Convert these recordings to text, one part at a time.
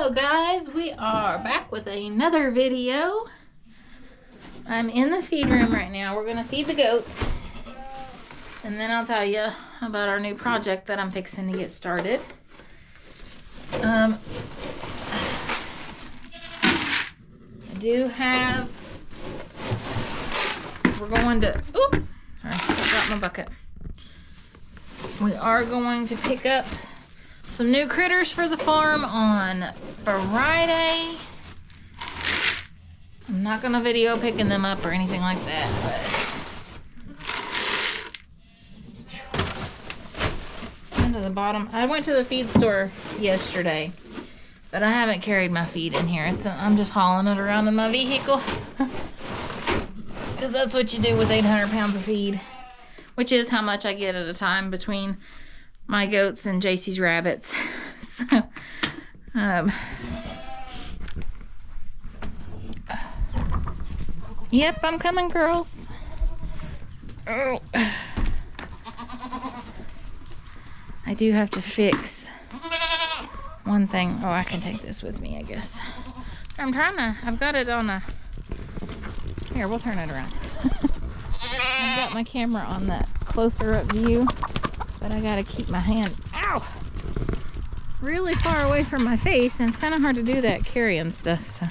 Hello guys, we are back with another video. I'm in the feed room right now. We're gonna feed the goats, and then I'll tell you about our new project that I'm fixing to get started. I do have, we're going to, oop, I dropped my bucket. We are going to pick up some new critters for the farm on Friday. I'm not gonna video picking them up or anything like that, but into the bottom. I went to the feed store yesterday, but I haven't carried my feed in here. I'm just hauling it around in my vehicle because that's what you do with 800 pounds of feed, which is how much I get at a time between my goats and JC's rabbits. So, yep, I'm coming, girls. Oh. I do have to fix one thing. Oh, I can take this with me, I guess. I've got it on a, here, we'll turn it around. I've got my camera on that closer up view, but I gotta keep my hand, ow, really far away from my face, and it's kind of hard to do that carrying stuff. So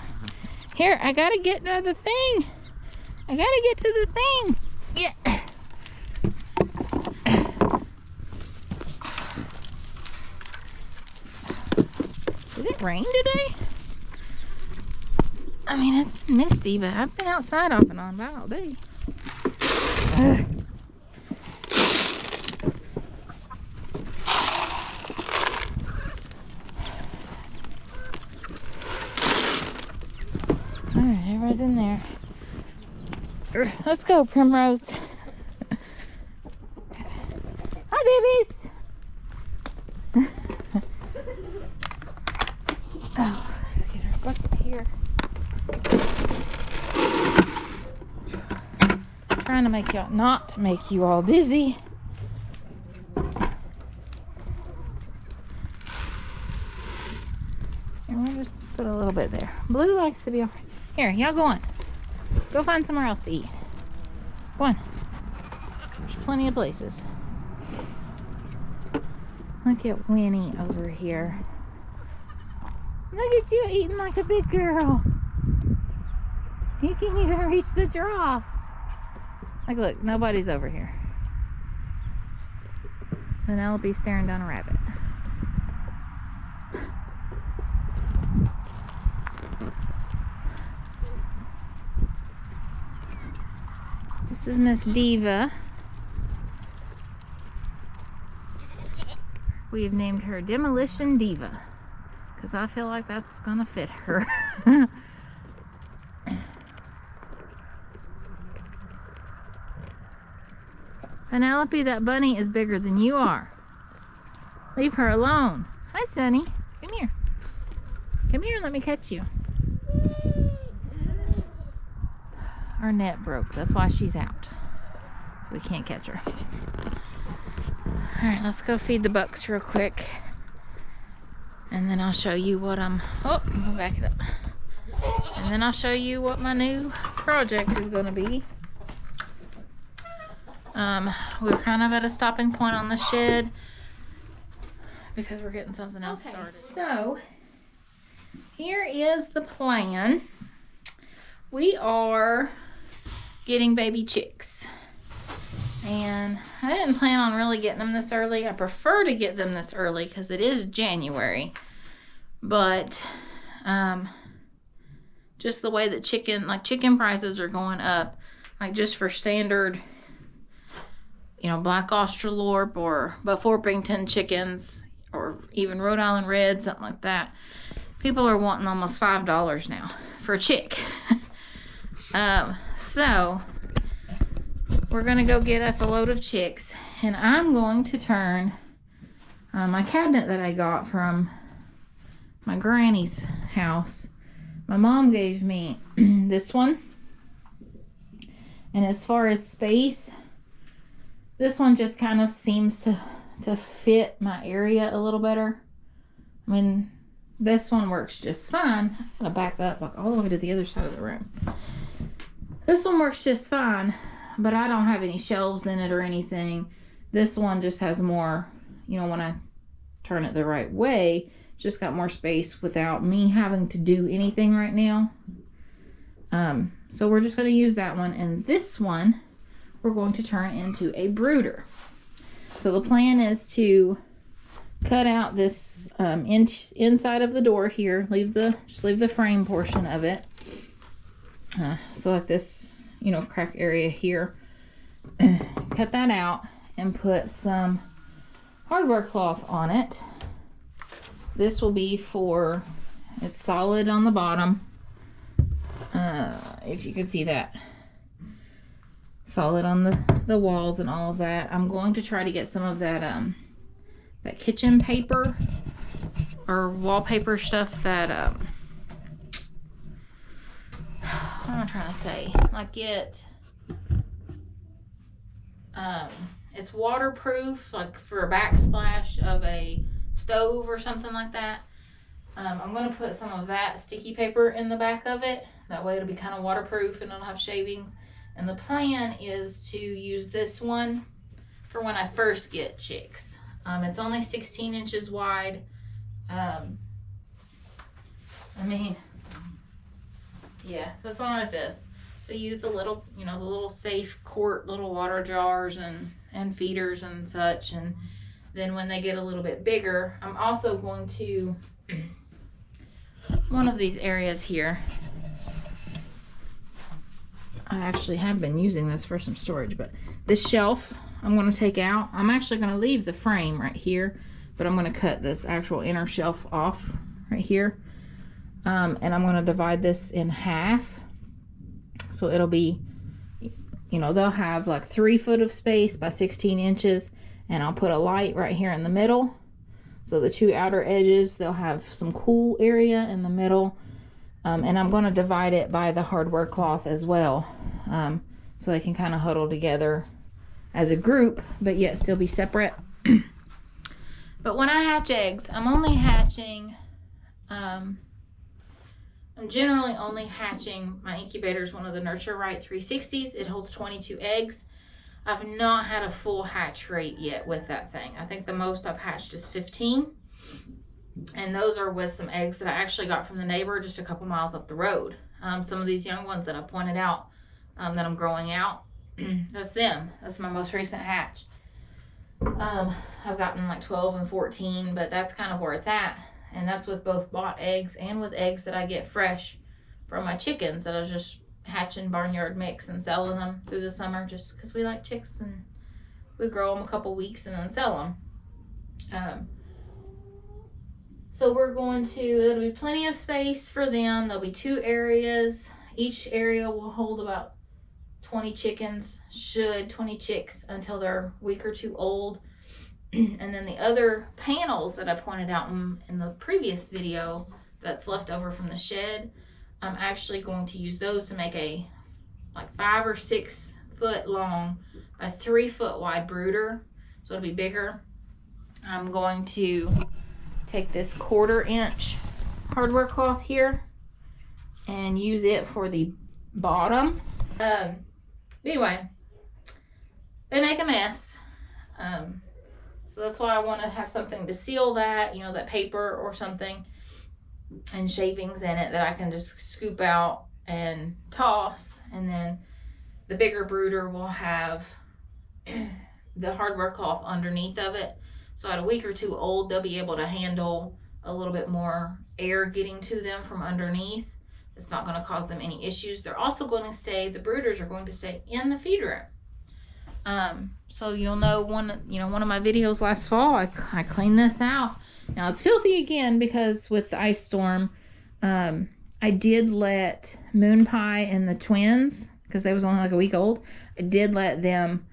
here, I gotta get to the thing. I gotta get to the thing. Yeah. Did it rain today? I mean, it's been misty, but I've been outside off and on about all day. Alright, everybody's in there. Let's go, Primrose. Hi, babies. Oh, let's get our bucket here. Trying to make y'all, not to make you all dizzy. And we'll just put a little bit there. Blue likes to be over here. Y'all go on. Go find somewhere else to eat. Go on. There's plenty of places. Look at Winnie over here. Look at you eating like a big girl. You can't even reach the trough. Like, look, nobody's over here. Penelope's staring down a rabbit. This is Miss Diva. We've named her Demolition Diva because I feel like that's gonna fit her. Penelope, that bunny is bigger than you are. Leave her alone. Hi, Sunny. Come here. Come here and let me catch you. Our net broke. That's why she's out. We can't catch her. Alright, let's go feed the bucks real quick. And then I'll show you what I'm... Oh, we'll back it up. And then I'll show you what my new project is going to be. We're kind of at a stopping point on the shed because we're getting something else started. So, here is the plan. We are getting baby chicks. And I didn't plan on really getting them this early. I prefer to get them this early because it is January. But just the way that chicken prices are going up, like just for standard, you know, black Australorp or Buff-Orpington chickens, or even Rhode Island Red, something like that. People are wanting almost $5 now for a chick. So we're gonna go get us a load of chicks, and I'm going to turn my cabinet that I got from my granny's house. My mom gave me this one, and as far as space, this one just kind of seems to fit my area a little better. I mean, this one works just fine. I'm gonna back up like all the way to the other side of the room. This one works just fine, but I don't have any shelves in it or anything. This one just has more, you know, when I turn it the right way, just got more space without me having to do anything right now. So we're just going to use that one, and this one we're going to turn into a brooder. So the plan is to cut out this inside of the door here, just leave the frame portion of it. So like this, you know, crack area here, cut that out and put some hardware cloth on it. This will be for, it's solid on the bottom, if you can see that, solid on the walls and all of that. I'm going to try to get some of that that kitchen paper or wallpaper stuff that what am I trying to say, like it's waterproof, like for a backsplash of a stove or something like that. I'm going to put some of that sticky paper in the back of it. That way it'll be kind of waterproof and it'll have shavings. And the plan is to use this one for when I first get chicks. It's only 16 inches wide. I mean, yeah, so it's on like this. So use the little, you know, the little safe quart little water jars and feeders and such. And then when they get a little bit bigger, I'm also going to, one of these areas here, I actually have been using this for some storage, but this shelf I'm going to take out. I'm actually going to leave the frame right here, but I'm going to cut this actual inner shelf off right here. And I'm going to divide this in half. So it'll be, you know, they'll have like 3 foot of space by 16 inches. And I'll put a light right here in the middle. So the 2 outer edges, they'll have some cool area in the middle. And I'm going to divide it by the hardware cloth as well. So they can kind of huddle together as a group, but yet still be separate. But when I hatch eggs, I'm only hatching, I'm generally only hatching, my incubator is one of the Nurture Right 360s. It holds 22 eggs. I've not had a full hatch rate yet with that thing. I think the most I've hatched is 15. And those are with some eggs that I actually got from the neighbor just a couple miles up the road. Some of these young ones that I pointed out that I'm growing out, that's them. That's my most recent hatch. I've gotten like 12 and 14, but that's kind of where it's at. And that's with both bought eggs and with eggs that I get fresh from my chickens that I just hatch in barnyard mix and selling them through the summer just because we like chicks and we grow them a couple weeks and then sell them. So we're going to, there'll be plenty of space for them. There'll be 2 areas. Each area will hold about 20 chickens, 20 chicks until they're a week or 2 old. And then the other panels that I pointed out in the previous video that's left over from the shed, I'm actually going to use those to make a like 5 or 6 foot long by 3 foot wide brooder. So it'll be bigger. I'm going to take this 1/4 inch hardware cloth here and use it for the bottom. Anyway, they make a mess. So that's why I want to have something to seal that, you know, that paper or something, and shavings in it that I can just scoop out and toss. And then the bigger brooder will have the hardware cloth underneath of it. So at a week or 2 old, they'll be able to handle a little bit more air getting to them from underneath. It's not going to cause them any issues. They're also going to stay, the brooders are going to stay in the feed room. So you'll know one of my videos last fall, I cleaned this out. Now it's filthy again because with the ice storm, I did let Moon Pie and the twins, because they was only like a week old, I did let them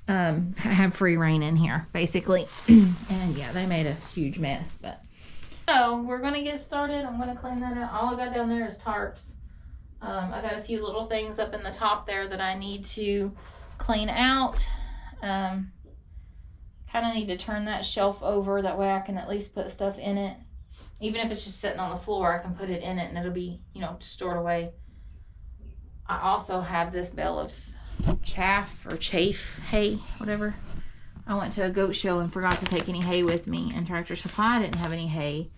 have free reign in here, basically. And yeah, they made a huge mess. But so we're gonna get started. I'm gonna clean that out. All I got down there is tarps. I got a few little things up in the top there that I need to clean out. Kind of need to turn that shelf over, that way I can at least put stuff in it. Even if it's just sitting on the floor, I can put it in it and it'll be, you know, stored away. I also have this bale of chaff or chafe hay, whatever. I went to a goat show and forgot to take any hay with me, and Tractor Supply didn't have any hay.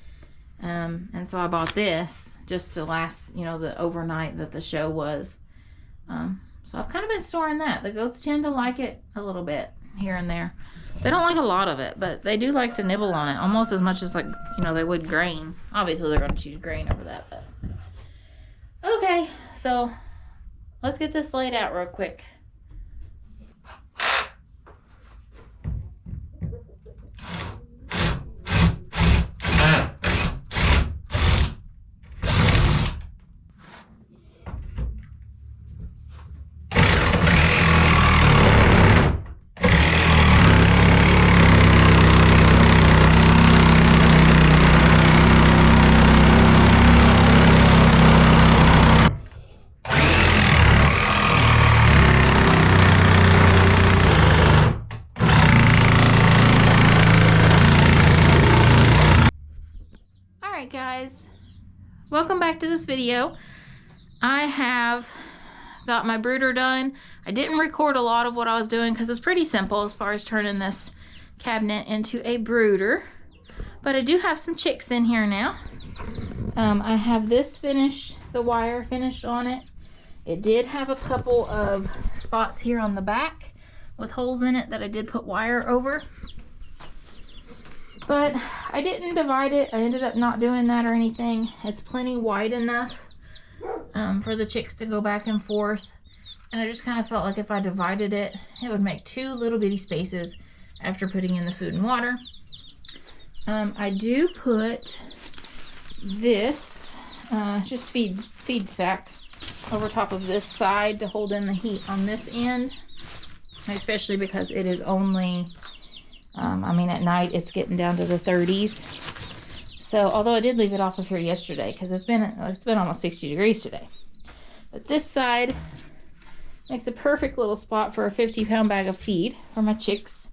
And so I bought this just to last, you know, the overnight that the show was. So I've kind of been storing that. The goats tend to like it a little bit here and there. They don't like a lot of it, but they do like to nibble on it almost as much as, like, you know, they would grain. Obviously they're going to choose grain over that, but okay, so let's get this laid out real quick. Guys, welcome back to this video. I have got my brooder done. I didn't record a lot of what I was doing because it's pretty simple as far as turning this cabinet into a brooder, but I do have some chicks in here now. I have this finished, the wire finished on it. It did have a couple of spots here on the back with holes in it that I did put wire over. But I didn't divide it. I ended up not doing that or anything. It's plenty wide enough for the chicks to go back and forth. And I just kind of felt like if I divided it, it would make two little bitty spaces after putting in the food and water. I do put this just feed sack over top of this side to hold in the heat on this end. Especially because it is only... I mean, at night it's getting down to the 30s. So, although I did leave it off of here yesterday because it's been almost 60 degrees today. But this side makes a perfect little spot for a 50-pound bag of feed for my chicks.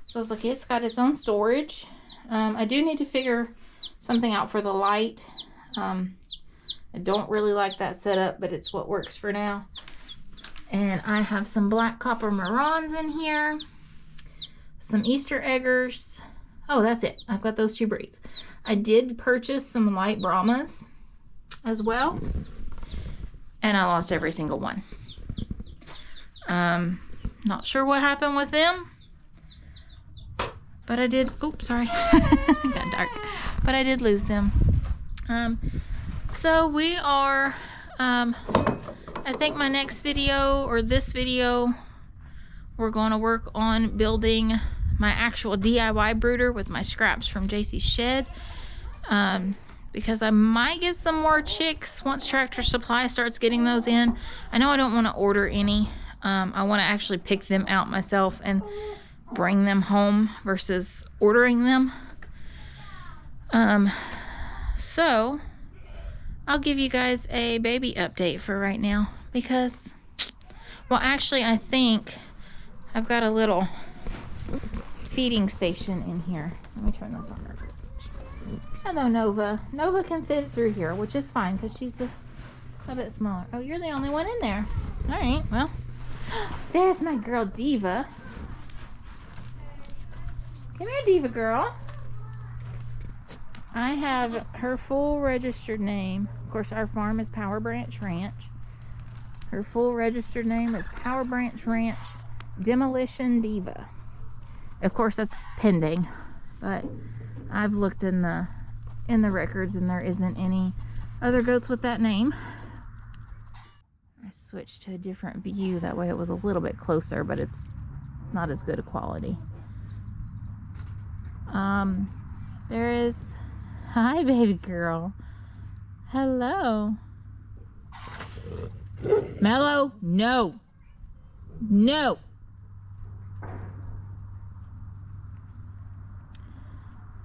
So it's like it's got its own storage. I do need to figure something out for the light. I don't really like that setup, but it's what works for now. And I have some black copper marrons in here. Some Easter eggers. Oh, that's it. I've got those two breeds. I did purchase some light Brahmas as well. And I lost every single one. Not sure what happened with them. But I did, oops, sorry. It got dark. But I did lose them. So we are, I think my next video or this video, we're going to work on building my actual DIY brooder with my scraps from JC's shed. Because I might get some more chicks once Tractor Supply starts getting those in. I know I don't want to order any. I want to actually pick them out myself and bring them home versus ordering them. So I'll give you guys a baby update for right now because, well, actually I think I've got a little feeding station in here. Let me turn this on real quick. Hello, Nova. Nova can fit through here, which is fine because she's a bit smaller. Oh, you're the only one in there. All right, well, there's my girl Diva. Come here, Diva girl. I have her full registered name. Of course, our farm is Power Branch Ranch. Her full registered name is Power Branch Ranch Demolition Diva. Of course, that's pending, but I've looked in the records and there isn't any other goats with that name. I switched to a different view, that way it was a little bit closer, but it's not as good a quality. There is, hi baby girl, hello. Mellow, no,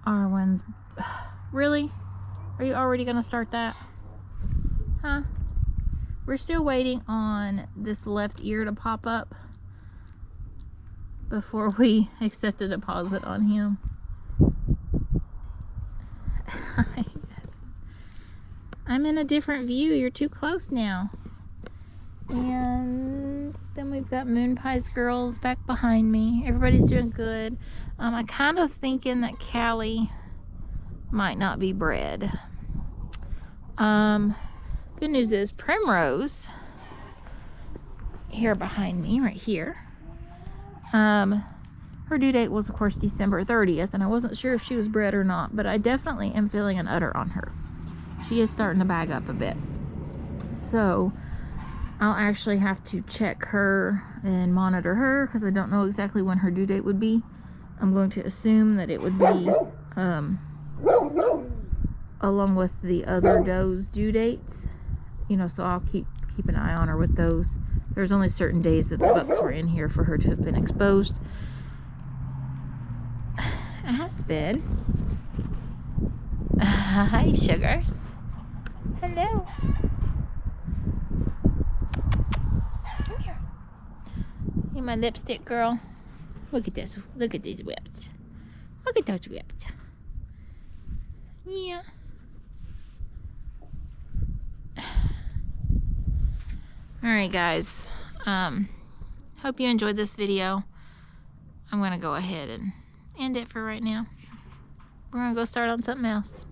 R1's, really? Are you already gonna start that? Huh? We're still waiting on this left ear to pop up before we accept a deposit on him. Hi, I'm in a different view. You're too close now. And then we've got Moon Pie's girls back behind me. Everybody's doing good. I'm kind of thinking that Callie might not be bred. Good news is Primrose, here behind me, right here, her due date was, of course, December 30th, and I wasn't sure if she was bred or not, but I definitely am feeling an udder on her. She is starting to bag up a bit. So I'll actually have to check her and monitor her, because I don't know exactly when her due date would be. I'm going to assume that it would be along with the other does' due dates, you know, so I'll keep an eye on her with those. There's only certain days that the bucks were in here for her to have been exposed. Aspen. Hi, sugars. Hello. Come here. You my lipstick girl. Look at this. Look at these whips. Look at those whips. Yeah. Alright guys, hope you enjoyed this video. I'm going to go ahead and end it for right now. We're going to go start on something else.